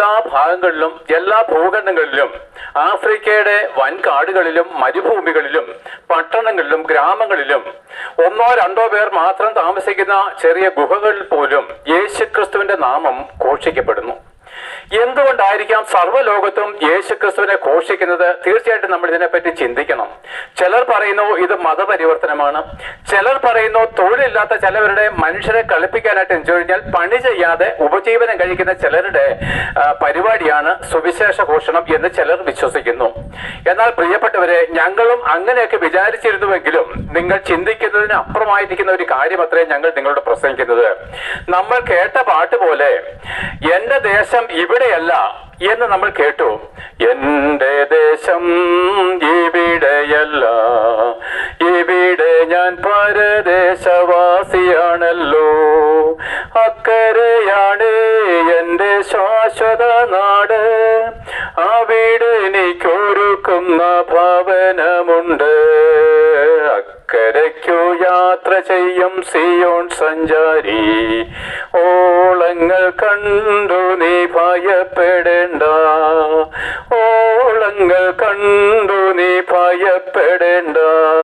എല്ലാ ഭാഗങ്ങളിലും, എല്ലാ ഭൂഖണ്ഡങ്ങളിലും, ആഫ്രിക്കയുടെ വൻകാടുകളിലും മരുഭൂമികളിലും പട്ടണങ്ങളിലും ഗ്രാമങ്ങളിലും ഒന്നോ രണ്ടോ പേർ മാത്രം താമസിക്കുന്ന ചെറിയ ഗുഹകളിൽ പോലും യേശുക്രിസ്തുവിന്റെ നാമം ഘോഷിക്കപ്പെടുന്നു. എന്തുകൊണ്ടായിരിക്കാം സർവ്വലോകത്തും യേശുക്രിസ്തുവിനെ ഘോഷിക്കുന്നത്? തീർച്ചയായിട്ടും നമ്മൾ ഇതിനെപ്പറ്റി ചിന്തിക്കണം. ചിലർ പറയുന്നു ഇത് മതപരിവർത്തനമാണ്, ചിലർ പറയുന്നു തൊഴിലില്ലാത്ത ചിലവരുടെ മനുഷ്യരെ കളിപ്പിക്കാനായിട്ട് എന്ന് കഴിഞ്ഞാൽ പണി ചെയ്യാതെ ഉപജീവനം കഴിക്കുന്ന ചിലരുടെ പരിപാടിയാണ് സുവിശേഷ ഘോഷണം എന്ന് ചിലർ വിശ്വസിക്കുന്നു. എന്നാൽ പ്രിയപ്പെട്ടവരെ, ഞങ്ങളും അങ്ങനെയൊക്കെ വിചാരിച്ചിരുന്നുവെങ്കിലും നിങ്ങൾ ചിന്തിക്കുന്നതിന് അപ്പുറമായിരിക്കുന്ന ഒരു കാര്യം അത്രയും ഞങ്ങൾ നിങ്ങളോട് പ്രസംഗിക്കുന്നത്. നമ്മൾ കേട്ട പാട്ട് പോലെ എന്റെ ദേശം ഇവിടെയല്ല എന്ന് നമ്മൾ കേട്ടു. എന്റെ ദേശം ഇവിടെയല്ല, ഇവിടെ ഞാൻ പരദേശവാസിയാണല്ലോ. അക്കരെയാണ് എന്റെ ശാശ്വത നാട്, അവിടെ എനിക്കൊരുക്കുന്ന ഭവനമുണ്ട്. അക്കരയ്ക്കു യാത്ര ചെയ്യും സിയോൺ സഞ്ചാരി, ഓളങ്ങൾ കണ്ടു നീ ഭയപ്പെടേണ്ട, ഓളങ്ങൾ കണ്ടു നീ ഭയപ്പെടേണ്ട.